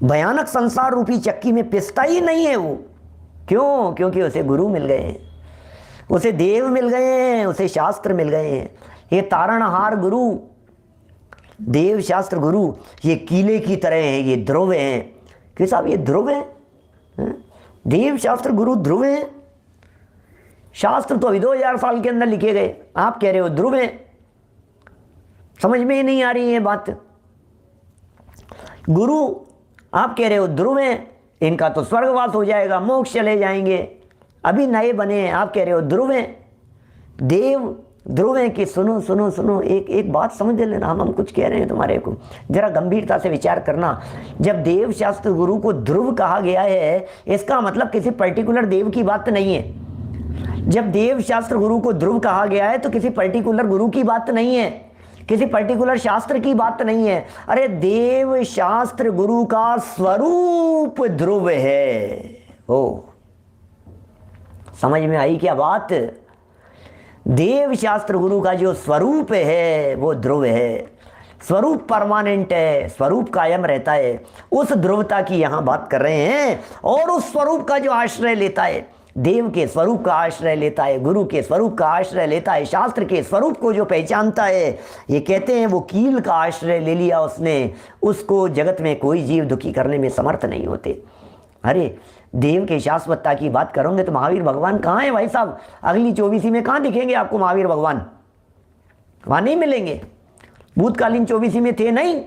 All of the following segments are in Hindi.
भयानक संसार रूपी चक्की में पिसता ही नहीं है वो। क्यों? क्योंकि उसे गुरु मिल गए हैं, उसे देव मिल गए हैं, उसे शास्त्र मिल गए हैं। ये तारणहार गुरु, देव शास्त्र गुरु, ये कीले की तरह हैं, ये ध्रुव हैं। कि साहब ये ध्रुव है? देव शास्त्र गुरु ध्रुव है? शास्त्र तो अभी 2000 साल के अंदर लिखे गए, आप कह रहे हो ध्रुव है। समझ में ही नहीं आ रही है बात। गुरु आप कह रहे हो ध्रुव है, इनका तो स्वर्गवास हो जाएगा, मोक्ष चले जाएंगे, अभी नए बने हैं, आप कह रहे हो ध्रुव है। देव ध्रुव है कि सुनो सुनो सुनो, एक बात समझ लेना, हम कुछ कह रहे हैं तुम्हारे को, जरा गंभीरता से विचार करना। जब देव शास्त्र गुरु को ध्रुव कहा गया है, इसका मतलब किसी पर्टिकुलर देव की बात नहीं है। जब देव शास्त्र गुरु को ध्रुव कहा गया है तो किसी पर्टिकुलर गुरु की बात नहीं है, किसी पर्टिकुलर शास्त्र की बात नहीं है। अरे देव शास्त्र गुरु का स्वरूप ध्रुव है। ओ समझ में आई क्या बात? देव शास्त्र गुरु का जो स्वरूप है वो ध्रुव है। स्वरूप परमानेंट है, स्वरूप कायम रहता है। उस ध्रुवता की यहां बात कर रहे हैं। और उस स्वरूप का जो आश्रय लेता है, देव के स्वरूप का आश्रय लेता है, गुरु के स्वरूप का आश्रय लेता है, शास्त्र के स्वरूप को जो पहचानता है, ये कहते हैं वो कील का आश्रय ले लिया उसने, उसको जगत में कोई जीव दुखी करने में समर्थ नहीं होते। अरे देव के शाश्वतता की बात करोगे तो महावीर भगवान कहाँ है भाई साहब? अगली 24वीं में कहाँ दिखेंगे आपको महावीर भगवान? वहां नहीं मिलेंगे। भूतकालीन 24वीं में थे नहीं,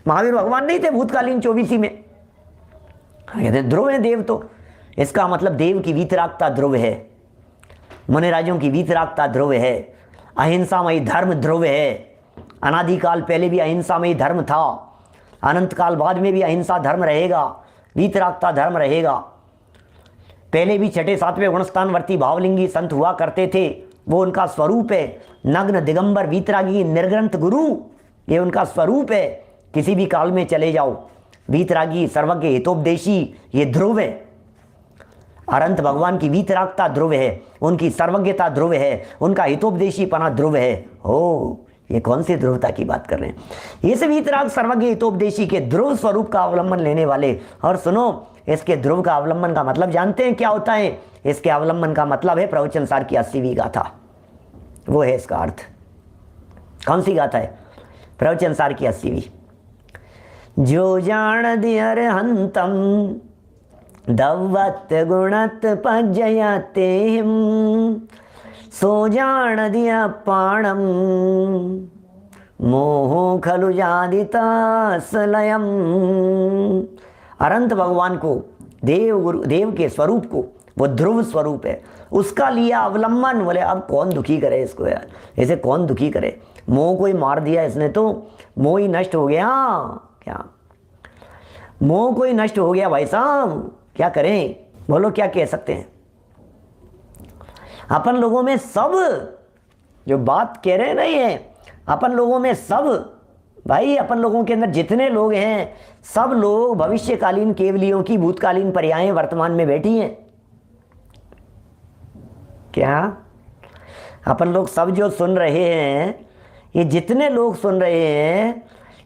महावीर भगवान नहीं थे भूतकालीन 24वीं में। कहते ध्रुव है देव, तो इसका मतलब देव की वीतरागता ध्रुव है, मुनिराजों की वीतरागता ध्रुव है, अहिंसामयी धर्म ध्रुव है। अनादिकाल पहले भी अहिंसामयी धर्म था, अनंत काल बाद में भी अहिंसा धर्म रहेगा, वीतरागता धर्म रहेगा। पहले भी छठे सातवें गुणस्थानवर्ती भावलिंगी संत हुआ करते थे, वो उनका स्वरूप है। नग्न दिगंबर वीतरागी निर्ग्रंथ गुरु, ये उनका स्वरूप है। किसी भी काल में चले जाओ, वीतरागी सर्वज्ञ हितोपदेशी, ये ध्रुव है। अनंत भगवान की वीतरागता ध्रुव है, उनकी सर्वज्ञता ध्रुव है, उनका हितोपदेशी पना ध्रुव है। हो ये कौन सी ध्रुवता की बात कर रहे हैं? इस वीतराग सर्वज्ञ हितोपदेशी के ध्रुव स्वरूप का अवलंबन लेने वाले। और सुनो, इसके ध्रुव का अवलंबन का मतलब जानते हैं क्या होता है? इसके अवलंबन का मतलब है प्रवचन सार की 80वीं गाथा, वो है इसका अर्थ। कौन सी गाथा है? प्रवचन सार की 80वीं। जो जान दियर हंतम दवत गुणत पजयते सो जान दिया पाणम मोह खलु जादिता सलयम। अनंत भगवान को, देव के स्वरूप को, वो ध्रुव स्वरूप है, उसका लिया अवलंबन। बोले अब कौन दुखी करे इसको यार, इसे कौन दुखी करे? मोह को ही मार दिया इसने, तो मोह ही नष्ट हो गया। क्या मोह को ही नष्ट हो गया भाई साहब, क्या करें? बोलो क्या कह सकते हैं? अपन लोगों में सब जो बात कह रहे नहीं है, अपन लोगों में सब भाई, अपन लोगों के अंदर जितने लोग हैं, सब लोग भविष्यकालीन केवलियों की भूतकालीन पर्यायें वर्तमान में बैठी हैं। क्या अपन लोग सब जो सुन रहे हैं, ये जितने लोग सुन रहे हैं,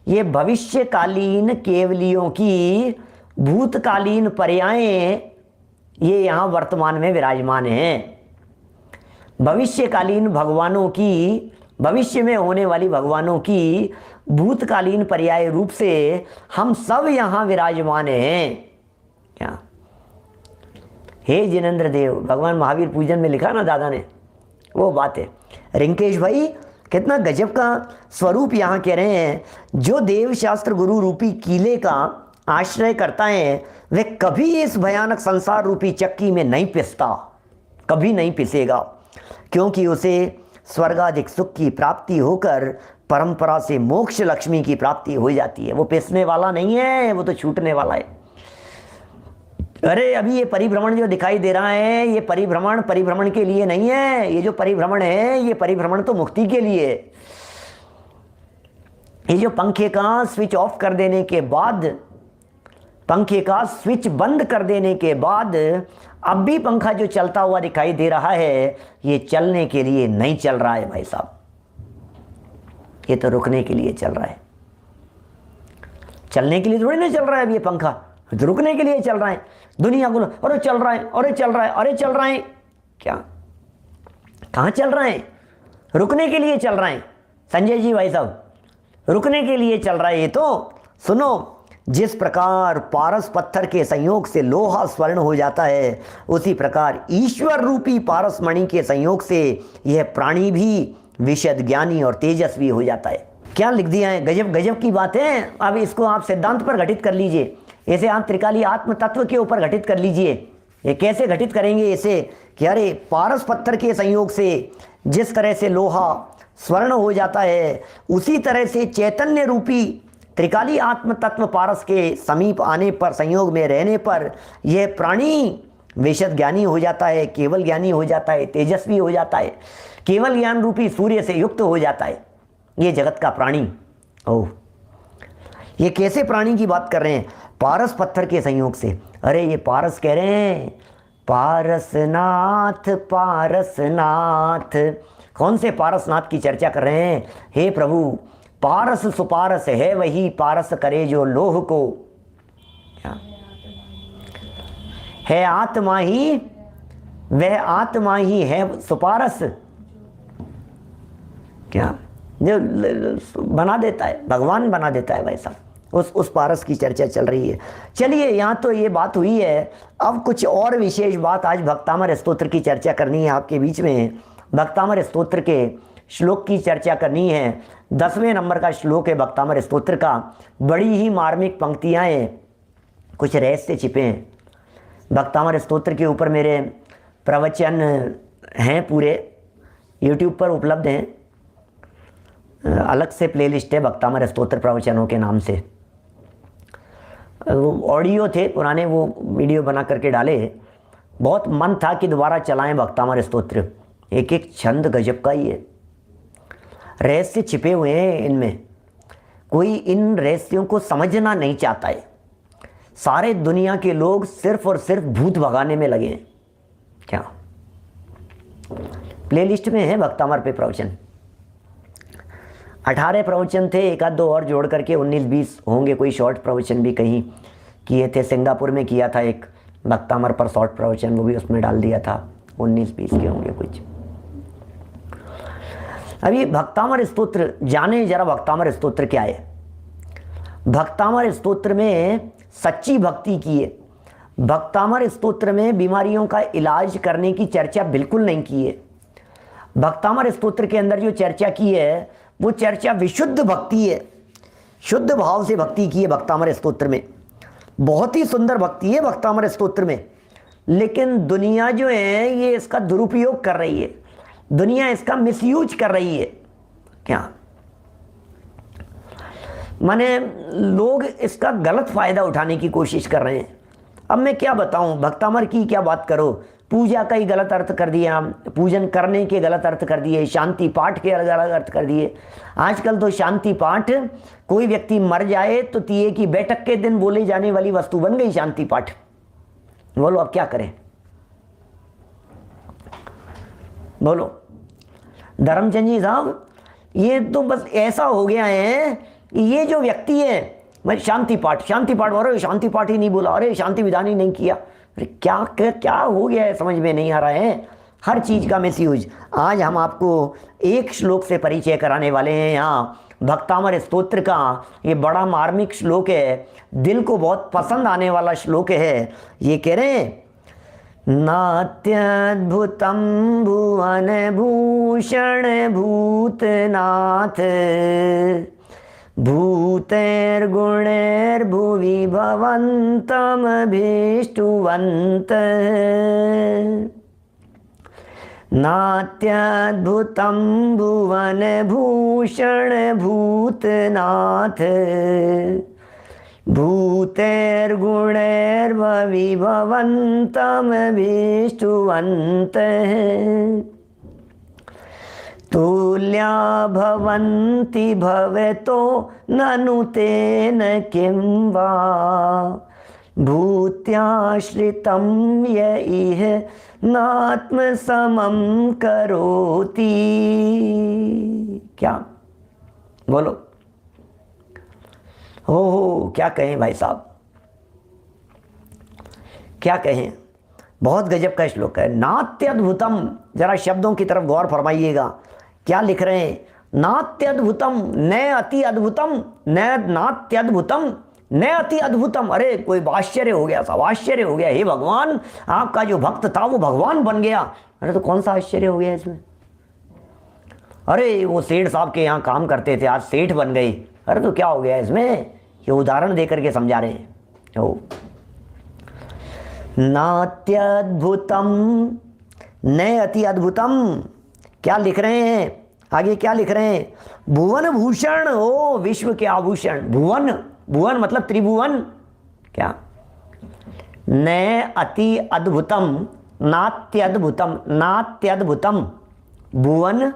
ये भविष्यकालीन केवलियों की भूतकालीन पर्यायें ये यहाँ वर्तमान में विराजमान हैं। भविष्यकालीन भगवानों की, भविष्य में होने वाली भगवानों की भूतकालीन पर्याय रूप से हम सब यहाँ विराजमान हैं। क्या? हे जिनेंद्र देव, भगवान महावीर पूजन में लिखा ना दादा ने, वो बात है। रिंकेश भाई कितना गजब का स्वरूप यहाँ कह रहे हैं। जो देव शास्त्र गुरु रूपी कीले का आश्रय करता है, वह कभी इस भयानक संसार रूपी चक्की में नहीं पिसता, कभी नहीं पिसेगा, क्योंकि उसे स्वर्गाधिक सुख की प्राप्ति होकर परंपरा से मोक्ष लक्ष्मी की प्राप्ति हो जाती है। वो पिसने वाला नहीं है, वो तो छूटने वाला है। अरे अभी ये परिभ्रमण जो दिखाई दे रहा है, ये परिभ्रमण के लिए नहीं है। ये जो परिभ्रमण है, ये परिभ्रमण तो मुक्ति के लिए है। ये जो पंखे का स्विच ऑफ कर देने के बाद, पंखे का स्विच बंद कर देने के बाद अब भी पंखा जो चलता हुआ दिखाई दे रहा है, ये चलने के लिए नहीं चल रहा है भाई साहब, ये तो रुकने के लिए चल रहा है। चलने के लिए थोड़ी ना चल रहा है अब ये पंखा, तो रुकने के लिए चल रहा है। दुनिया को अरे चल रहा है, अरे चल रहा है, अरे चल रहा है, क्या कहाँ चल रहा है? रुकने के लिए चल रहा है संजय जी भाई साहब, रुकने के लिए चल रहा है ये तो। सुनो, जिस प्रकार पारस पत्थर के संयोग से लोहा स्वर्ण हो जाता है, उसी प्रकार ईश्वर रूपी पारस मणि के संयोग से यह प्राणी भी विशद ज्ञानी और तेजस्वी हो जाता है। क्या लिख दिया है, गजब गजब की बात है। अब इसको आप सिद्धांत पर घटित कर लीजिए, इसे आप त्रिकाली आत्म तत्व के ऊपर घटित कर लीजिए। ये कैसे घटित करेंगे इसे कि अरे पारस पत्थर के संयोग से जिस तरह से लोहा स्वर्ण हो जाता है, उसी तरह से चैतन्य रूपी त्रिकाली आत्म तत्व पारस के समीप आने पर, संयोग में रहने पर, यह प्राणी विशद ज्ञानी हो जाता है, केवल ज्ञानी हो जाता है, तेजस्वी हो जाता है, केवल ज्ञान रूपी सूर्य से युक्त हो जाता है ये जगत का प्राणी। ओह, ये कैसे प्राणी की बात कर रहे हैं? पारस पत्थर के संयोग से। अरे ये पारस कह रहे हैं, पारसनाथ पारसनाथ। कौन से पारसनाथ की चर्चा कर रहे हैं? हे प्रभु, पारस सुपारस है वही, पारस करे जो लोह को। क्या है? आत्मा ही, वह आत्मा ही है सुपारस। क्या जो बना देता है, भगवान बना देता है वैसा, उस पारस की चर्चा चल रही है। चलिए, यहाँ तो ये बात हुई है। अब कुछ और विशेष बात, आज भक्तामर स्तोत्र की चर्चा करनी है आपके बीच में। भक्तामर स्तोत्र के श्लोक की चर्चा करनी है। 10वें नंबर का श्लोक है भक्तामर स्तोत्र का। बड़ी ही मार्मिक पंक्तियाँ हैं, कुछ रहस्य छिपे हैं। भक्तामर स्तोत्र के ऊपर मेरे प्रवचन हैं, पूरे YouTube पर उपलब्ध हैं। अलग से प्लेलिस्ट है भक्तामर स्तोत्र प्रवचनों के नाम से। वो ऑडियो थे पुराने, वो वीडियो बना करके डाले। बहुत मन था कि दोबारा चलाएं भक्तामर स्तोत्र। एक एक छंद गजब का ही है, रहस्य छिपे हुए हैं इनमें। कोई इन रहस्यों को समझना नहीं चाहता है। सारे दुनिया के लोग सिर्फ और सिर्फ भूत भगाने में लगे हैं। क्या प्लेलिस्ट में है भक्तामर पे प्रवचन। 18 प्रवचन थे, एक आध दो और जोड़ करके 19-20 होंगे। कोई शॉर्ट प्रवचन भी कहीं किए थे, सिंगापुर में किया था एक भक्तामर पर शॉर्ट प्रवचन, वो भी उसमें डाल दिया था। 19-20 के होंगे कुछ। अभी भक्तामर स्तोत्र जाने जरा, भक्तामर स्तोत्र क्या है। भक्तामर स्तोत्र में सच्ची भक्ति की है। भक्तामर स्तोत्र में बीमारियों का इलाज करने की चर्चा बिल्कुल नहीं की है। भक्तामर स्तोत्र के अंदर जो चर्चा की है वो चर्चा विशुद्ध भक्ति है, शुद्ध भाव से भक्ति की है भक्तामर स्तोत्र में। बहुत ही सुंदर भक्ति है भक्तामर स्तोत्र में। लेकिन दुनिया जो है ये इसका दुरुपयोग कर रही है, दुनिया इसका मिसयूज कर रही है। क्या माने, लोग इसका गलत फायदा उठाने की कोशिश कर रहे हैं। अब मैं क्या बताऊं, भक्तामर की क्या बात करो। पूजा का ही गलत अर्थ कर दिया, पूजन करने के गलत अर्थ कर दिए, शांति पाठ के अलग अलग अर्थ कर दिए। आजकल तो शांति पाठ, कोई व्यक्ति मर जाए तो तीये की बैठक के दिन बोले जाने वाली वस्तु बन गई शांति पाठ। बोलो अब क्या करें, बोलो धर्मचंद जी साहब। ये तो बस ऐसा हो गया है, ये जो व्यक्ति है, मैं शांति पाठ अरे शांति पाठ ही नहीं बोला, अरे शांति विधान ही नहीं किया। अरे क्या क्या क्या हो गया है, समझ में नहीं आ रहा है। हर चीज़ का मिसयूज। आज हम आपको एक श्लोक से परिचय कराने वाले हैं यहाँ भक्तामर स्तोत्र का। ये बड़ा मार्मिक श्लोक है, दिल को बहुत पसंद आने वाला श्लोक है। ये कह रहे हैं, नात्यद्भुतं भुवन भूषण भूतनाथ भूतैर्गुणैर्भुवि भवन्तमभीष्टुवन्त। नात्यद्भुतं भुवन भूषण भूतनाथ भूतैर्गुणैर्भुवि भवन्तमभीष्टुवन्त। तुल्या भवन्ति भवतो ननु तेन किं वा भूत्याश्रितं य इह नात्मसमं करोति। क्या बोलो, हो क्या कहें भाई साहब, क्या कहें, बहुत गजब का श्लोक है। नात्यद्भुतम, जरा शब्दों की तरफ गौर फरमाइएगा, क्या लिख रहे हैं? नात्यद्भुतम, न अति अद्भुतम, न नात्यद्भुतम, न अति अद्भुतम। अरे कोई आश्चर्य हो गया साहब, आश्चर्य हो गया, हे भगवान आपका जो भक्त था वो भगवान बन गया। अरे तो कौन सा आश्चर्य हो गया इसमें? अरे वो सेठ साहब के यहाँ काम करते थे, आज सेठ बन गए। अरे तो क्या हो गया इसमें? ये उदाहरण देकर के समझा रहे हैं। ओ नात्यद्भुतम न अति अद्भुतम, क्या लिख रहे हैं आगे? क्या लिख रहे हैं? भुवन भूषण, ओ विश्व के आभूषण। भुवन, भुवन मतलब त्रिभुवन। क्या? न अति अद्भुतम, नात्यद्भुतम, नात्यद्भुतम, भुवन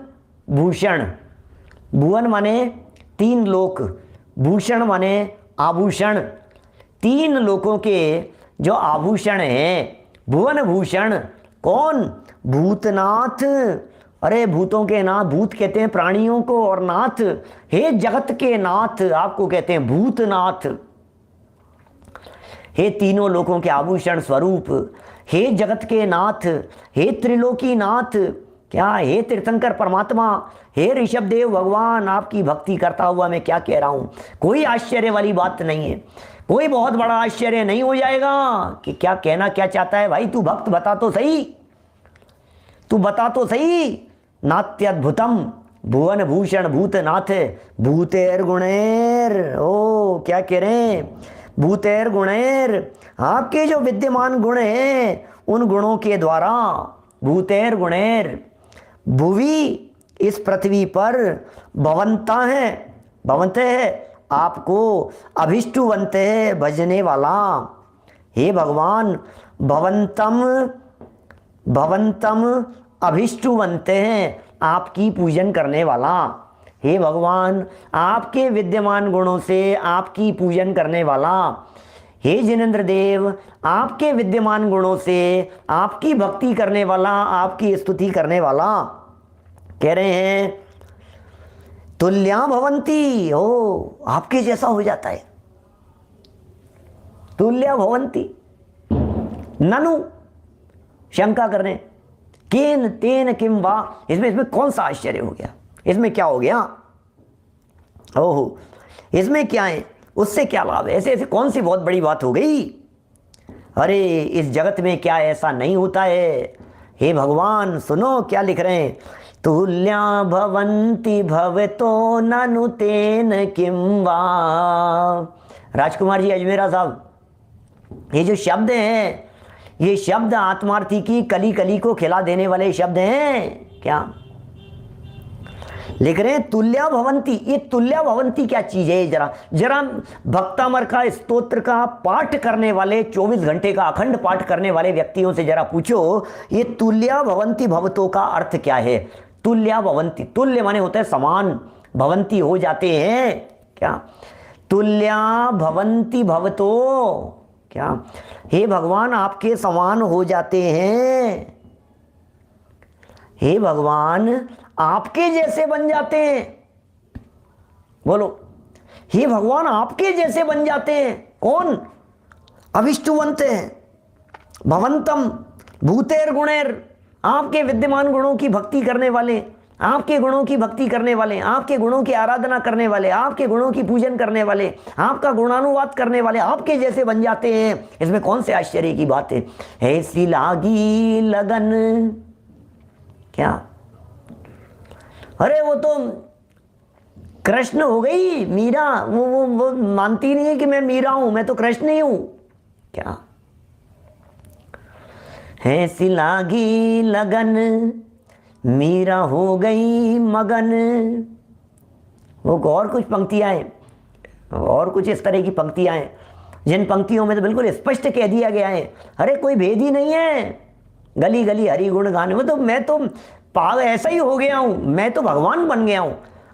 भूषण। भुवन माने तीन लोक, भूषण माने आभूषण। तीन लोकों के जो आभूषण हैं, भुवन भूषण। कौन? भूतनाथ। अरे भूतों के नाथ, भूत कहते हैं प्राणियों को, और नाथ हे जगत के नाथ, आपको कहते हैं भूतनाथ। हे तीनों लोकों के आभूषण स्वरूप, हे जगत के नाथ, हे त्रिलोकी नाथ, क्या? हे तीर्थंकर परमात्मा, हे ऋषभदेव भगवान, आपकी भक्ति करता हुआ मैं क्या कह रहा हूं। कोई आश्चर्य वाली बात नहीं है, कोई बहुत बड़ा आश्चर्य नहीं हो जाएगा कि क्या कहना क्या चाहता है भाई। तू भक्त बता तो सही, तू बता तो सही। नात्यद्भुतम, भुवन भूषण, भूतनाथ, भूतेर गुणेर। ओ क्या कह रहे हैं? भूतेर गुणेर, आपके जो विद्यमान गुण हैं उन गुणों के द्वारा, भूतेर गुणेर, भुवि इस पृथ्वी पर भवंता है, भवंते है आपको, अभिष्टुवंते है भजने वाला। हे भगवान, भवंतम, भवंतम अभिष्टुवंते हैं, आपकी पूजन करने वाला। हे भगवान, आपके विद्यमान गुणों से आपकी पूजन करने वाला। हे जिनेंद्र देव, आपके विद्यमान गुणों से आपकी भक्ति करने वाला, आपकी स्तुति करने वाला। कह रहे हैं तुल्या भवंती, हो आपके जैसा हो जाता है। तुल्या भवंती, ननु शंका कर रहे हैं, केन तेन किम वा, इसमें कौन सा आश्चर्य हो गया? इसमें क्या हो गया? ओहो, इसमें क्या है? उससे क्या लाभ है? ऐसे ऐसे कौन सी बहुत बड़ी बात हो गई? अरे इस जगत में क्या ऐसा नहीं होता है? हे भगवान सुनो क्या लिख रहे हैं? तुल्या भवंती भवतो ननु तेन किम वा। राजकुमार जी अजमेरा साहब, ये जो शब्द हैं, ये शब्द आत्मार्थी की कली कली को खिला देने वाले शब्द हैं। क्या लिख रहे हैं? तुल्या भवंती। ये तुल्या भवंती क्या चीज है? जरा जरा भक्तामर का स्तोत्र का पाठ करने वाले, 24 घंटे का अखंड पाठ करने वाले व्यक्तियों से जरा पूछो, ये तुल्या भवंती भवतों का अर्थ क्या है? तुल्या भवंती, तुल्य माने होता है समान, भवंती हो जाते हैं। क्या? तुल्या भवंती भवतो, क्या? हे भगवान आपके समान हो जाते हैं। हे भगवान आपके जैसे बन जाते हैं। बोलो, हे भगवान आपके जैसे बन जाते हैं। कौन? अभिष्टुवंत हैं, भवंतम, भूतेर गुणेर, आपके विद्यमान गुणों की भक्ति करने वाले, आपके गुणों की भक्ति करने वाले, आपके गुणों की आराधना करने वाले, आपके गुणों की पूजन करने वाले, आपका गुणानुवाद करने वाले आपके जैसे बन जाते हैं। इसमें कौन से आश्चर्य की बात है? ऐसी लागी लगन। क्या? अरे वो तो कृष्ण हो गई मीरा, वो मानती नहीं है कि मैं मीरा हूं, मैं तो कृष्ण ही हूं। क्या? ऐसी लागी लगन मीरा हो गई मगन। वो और कुछ पंक्तियां हैं, और कुछ इस तरह की पंक्तियां हैं जिन पंक्तियों में तो बिल्कुल स्पष्ट कह दिया गया है, अरे कोई भेद ही नहीं है, गली गली हरि गुण गाने। वो तो मैं तो पागल ऐसा ही हो गया हूं, मैं तो भगवान बन गया हूं।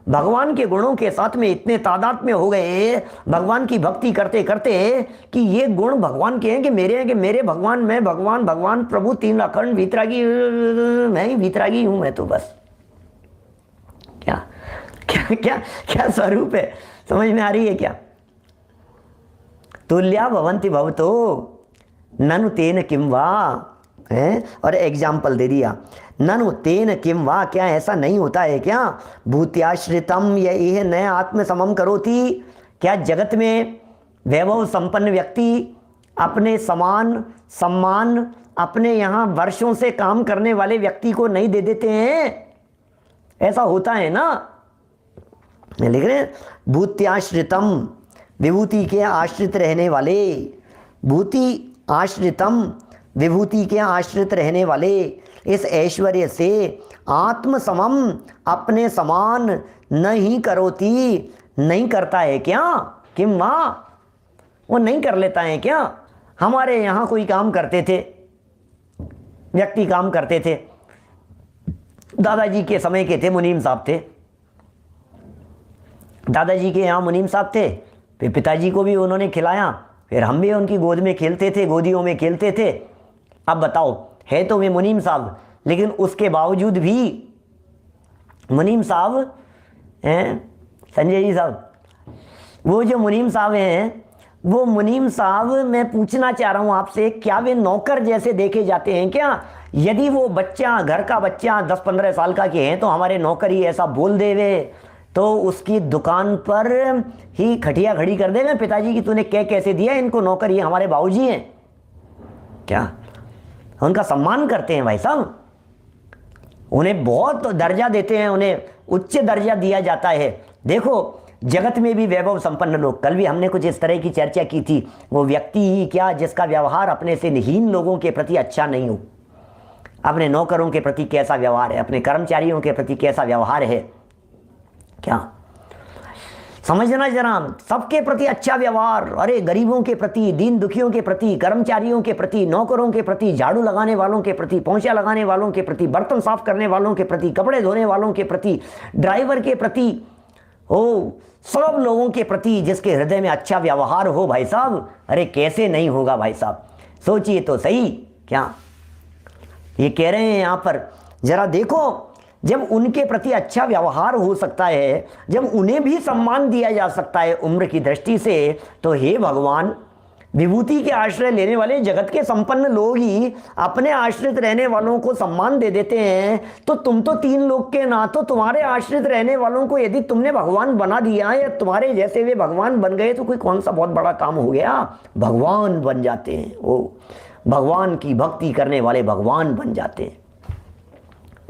भगवान के गुणों के साथ में इतने तादाद में हो गए, भगवान की भक्ति करते करते, कि ये गुण भगवान के हैं कि मेरे भगवान, मैं भगवान, भगवान प्रभु, तीन अखंड वीतरागी, मैं ही वीतरागी हूं मैं तो बस। क्या क्या क्या क्या स्वरूप है? समझ में आ रही है क्या? तुल्या भवन्ति भवतो ननु तेन किम वा, है। और एग्जाम्पल दे दिया, ननु तेन किम वा, क्या ऐसा नहीं होता है क्या, भूत्याश्रितम यह न आत्म समम करोति, क्या जगत में वैभव संपन्न व्यक्ति अपने समान सम्मान अपने यहाँ वर्षों से काम करने वाले व्यक्ति को नहीं दे देते हैं? ऐसा होता है ना, लिख रहे हैं भूत्याश्रितम, विभूति के आश्रित रहने वाले, भूति आश्रितम, विभूति के आश्रित रहने वाले इस ऐश्वर्य से आत्म समम, अपने समान नहीं करोती, नहीं करता है क्या, किम वा, वो नहीं कर लेता है क्या। हमारे यहाँ कोई काम करते थे, व्यक्ति काम करते थे, दादाजी के समय के थे, मुनीम साहब थे, दादाजी के यहाँ मुनीम साहब थे, फिर पिताजी को भी उन्होंने खिलाया, फिर हम भी उनकी गोद में खेलते थे, गोदियों में खेलते थे। अब बताओ, है तो वे मुनीम साहब, लेकिन उसके बावजूद भी मुनीम साहब हैं, संजय जी साहब, वो जो मुनीम साहब हैं, वो मुनीम साहब, मैं पूछना चाह रहा हूँ आपसे, क्या वे नौकर जैसे देखे जाते हैं क्या? यदि वो बच्चा, घर का बच्चा 10-15 साल का के हैं, तो हमारे नौकर ही ऐसा बोल देवे तो उसकी दुकान पर ही खटिया खड़ी कर देवे, पिताजी की तूने क्या कैसे दिया इनको, नौकर ये हमारे बाबूजी हैं क्या? उनका सम्मान करते हैं भाई साहब, उन्हें बहुत दर्जा देते हैं, उन्हें उच्च दर्जा दिया जाता है। देखो जगत में भी वैभव संपन्न लोग, कल भी हमने कुछ इस तरह की चर्चा की थी, वो व्यक्ति ही क्या जिसका व्यवहार अपने से हीन लोगों के प्रति अच्छा नहीं हो, अपने नौकरों के प्रति कैसा व्यवहार है, अपने कर्मचारियों के प्रति कैसा व्यवहार है, क्या समझना जरा, सबके प्रति अच्छा व्यवहार, अरे गरीबों के प्रति, दीन दुखियों के प्रति, कर्मचारियों के प्रति, नौकरों के प्रति, झाड़ू लगाने वालों के प्रति, पोंछा लगाने वालों के प्रति, बर्तन साफ करने वालों के प्रति, कपड़े धोने वालों के प्रति, ड्राइवर के प्रति, हो सब लोगों के प्रति जिसके हृदय में अच्छा व्यवहार हो भाई साहब, अरे कैसे नहीं होगा भाई साहब, सोचिए तो सही। क्या ये कह रहे हैं यहाँ पर, जरा देखो, जब उनके प्रति अच्छा व्यवहार हो सकता है, जब उन्हें भी सम्मान दिया जा सकता है उम्र की दृष्टि से, तो हे भगवान, विभूति के आश्रय लेने वाले जगत के संपन्न लोग ही अपने आश्रित रहने वालों को सम्मान दे देते हैं, तो तुम तो 3 लोग के ना, तो तुम्हारे आश्रित रहने वालों को यदि तुमने भगवान बना दिया या तुम्हारे जैसे वे भगवान बन गए, तो कोई कौन सा बहुत बड़ा काम हो गया, भगवान बन जाते हैं, वो भगवान की भक्ति करने वाले भगवान बन जाते हैं।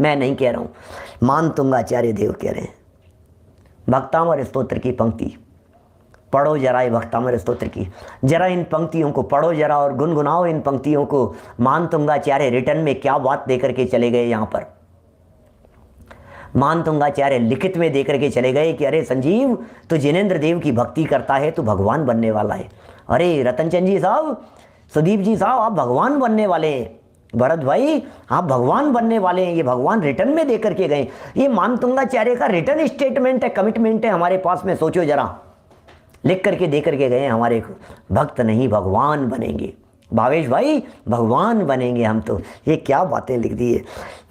मैं नहीं कह रहा हूँ, मान तुंगाचार्य देव कह रहे हैं। भक्तामर स्तोत्र की पंक्ति पढ़ो जरा, ये भक्तामर स्तोत्र की, जरा इन पंक्तियों को पढ़ो जरा और गुनगुनाओ इन पंक्तियों को। मान तुंगाचार्य रिटर्न में क्या बात देकर के चले गए, यहाँ पर मान तुंगाचार्य लिखित में देकर के चले गए कि अरे संजीव, तो जिनेंद्र देव की भक्ति करता है तो भगवान बनने वाला है। अरे रतनचंद जी साहब, सुदीप जी साहब, आप भगवान बनने वाले हैं, भरत भाई आप भगवान बनने वाले हैं, ये भगवान रिटर्न में देकर के गए। ये मान तुंगाचार्य का रिटर्न स्टेटमेंट है, कमिटमेंट है हमारे पास में, सोचो जरा, लिख करके दे करके गए हमारे भक्त नहीं भगवान बनेंगे, भावेश भाई भगवान बनेंगे हम तो। ये क्या बातें लिख दी है,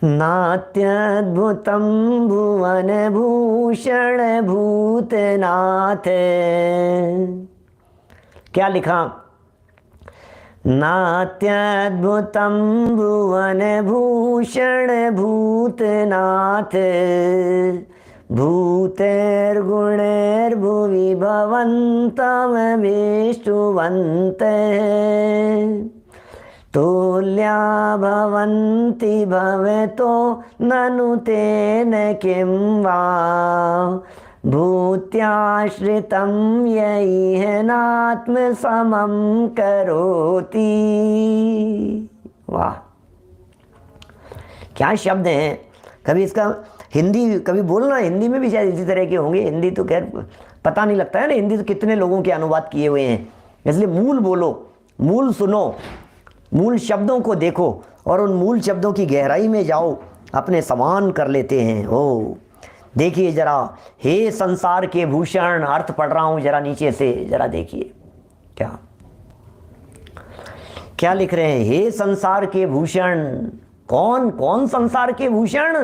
नात्यद्भुतम भुवन भूषण भूतनाथ, क्या लिखा, नात्यद्भुतम भुवन भूषण भूतनाथ, भूतैर्गुणैर्भुवि भवन्तमवेष्टुवन्तः, तुल्या भवन्ति भवतो ननु तेन किं वा, भूत्याश्रितं यैह नात्म समं करोति। वाह, क्या शब्द हैं। कभी इसका हिंदी, कभी बोलना हिंदी में भी शायद इसी तरह के होंगे, हिंदी तो खैर पता नहीं लगता है ना, हिंदी तो कितने लोगों के अनुवाद किए हुए हैं, इसलिए मूल बोलो, मूल सुनो, मूल शब्दों को देखो और उन मूल शब्दों की गहराई में जाओ, अपने समान कर लेते हैं। ओ देखिए जरा, हे संसार के भूषण, अर्थ पढ़ रहा हूं, जरा नीचे से जरा देखिए क्या क्या लिख रहे हैं, हे संसार के भूषण। कौन कौन संसार के भूषण,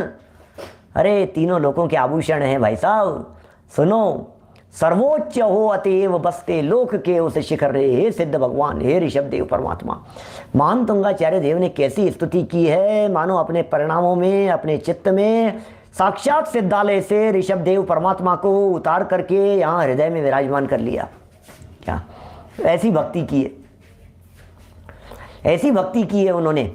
अरे तीनों लोगों के आभूषण हैं भाई साहब। सुनो, सर्वोच्च हो अतएव बसते लोक के उस शिखर रे। हे सिद्ध भगवान, हे ऋषभ देव परमात्मा। मान तुंगाचार्य देव ने कैसी स्तुति की है, मानो अपने परिणामों में, अपने चित्त में साक्षात सिद्धालय से ऋषभ देव परमात्मा को उतार करके यहाँ हृदय में विराजमान कर लिया। क्या ऐसी भक्ति की है, ऐसी भक्ति की है उन्होंने,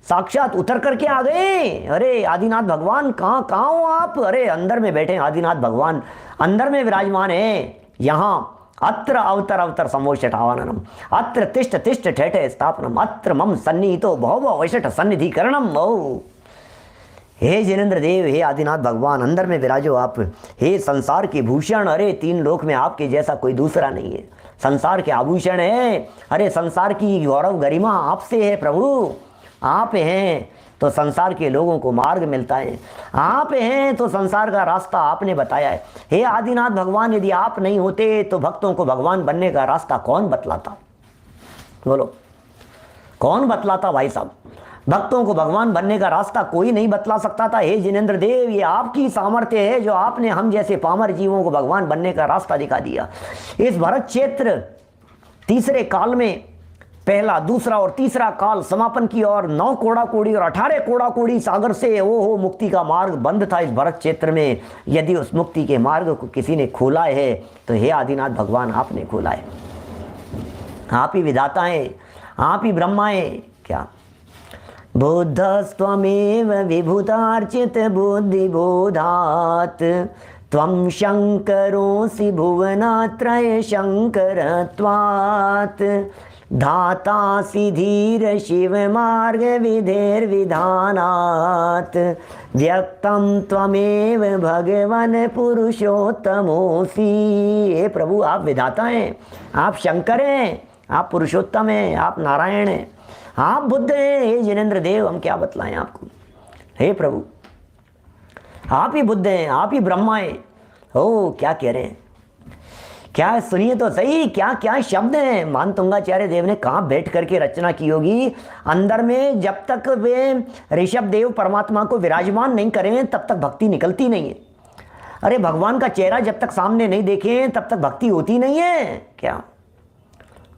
साक्षात उतर करके आ गए। अरे आदिनाथ भगवान कहाँ हो आप? अरे अंदर में बैठे आदिनाथ भगवान, अंदर में विराजमान है। यहाँ अत्र अवतर अवतर समोषठावाननम, अत्र तिष्ठ तिष्ठ ठेठे स्थापनम, अत्र मम सन्निहितो भव वैशठ सन्निधिकरणम। ओ हे जिनेन्द्र देव, हे आदिनाथ भगवान, अंदर में विराजो आप। हे संसार के भूषण, अरे तीन लोक में आपके जैसा कोई दूसरा नहीं है। संसार के आभूषण है, अरे संसार की गौरव गरिमा आपसे है प्रभु। आप हैं तो संसार के लोगों को मार्ग मिलता है, आप हैं तो संसार का रास्ता आपने बताया है। हे आदिनाथ भगवान, यदि आप नहीं होते तो भक्तों को भगवान बनने का रास्ता कौन बतलाता? बोलो, कौन बतलाता भाई साहब? भक्तों को भगवान बनने का रास्ता कोई नहीं बतला सकता था। हे जिनेन्द्र देव, ये आपकी सामर्थ्य है जो आपने हम जैसे पामर जीवों को भगवान बनने का रास्ता दिखा दिया। इस भरत क्षेत्र तीसरे काल में पहला, दूसरा और तीसरा काल समापन की और 9 कोड़ा कोड़ी और 18 कोड़ा कोड़ी सागर से हो मुक्ति का मार्ग बंद था इस भरत क्षेत्र में। यदि उस मुक्ति के मार्ग को किसी ने खोला है तो हे आदिनाथ भगवान आपने खोला है। आप ही विधाता हैं, आप ही ब्रह्मा हैं। क्या बुद्धस्त्वमेव विभूतार्चित बुद्धि बोधात् त्वं शंकरोऽसि भुवनात्रय शंकरत्वात् धातासि धीर शिव मार्ग विधेर्विधानात् व्यक्तं त्वमेव भगवन पुरुषोत्तमोऽसि। हे प्रभु, आप विधाता हैं, आप शंकर हैं, आप पुरुषोत्तम हैं, आप नारायण हैं, आप बुद्ध हैं। हे जिनेन्द्र देव, हम क्या बतलाएं आपको? हे प्रभु, आप ही बुद्ध हैं, आप ही ब्रह्मा हैं। ओ क्या कह रहे हैं, क्या सुनिए तो सही, क्या क्या शब्द हैं। मान तुंगाचार्य देव ने कहाँ बैठ करके रचना की होगी। अंदर में जब तक वे ऋषभ देव परमात्मा को विराजमान नहीं करें तब तक भक्ति निकलती नहीं है। अरे भगवान का चेहरा जब तक सामने नहीं देखें तब तक भक्ति होती नहीं है। क्या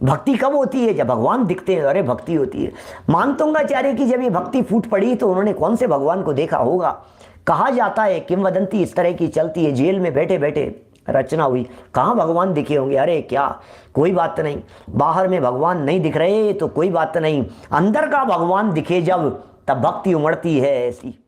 भक्ति कब होती है? जब भगवान दिखते हैं, अरे भक्ति होती है। मान तुंगाचार्य की जब ये भक्ति फूट पड़ी तो उन्होंने कौन से भगवान को देखा होगा? कहा जाता है, किंवदंती इस तरह की चलती है, जेल में बैठे बैठे रचना हुई, कहाँ भगवान दिखे होंगे। अरे क्या, कोई बात नहीं, बाहर में भगवान नहीं दिख रहे तो कोई बात नहीं, अंदर का भगवान दिखे जब, तब भक्ति उमड़ती है ऐसी।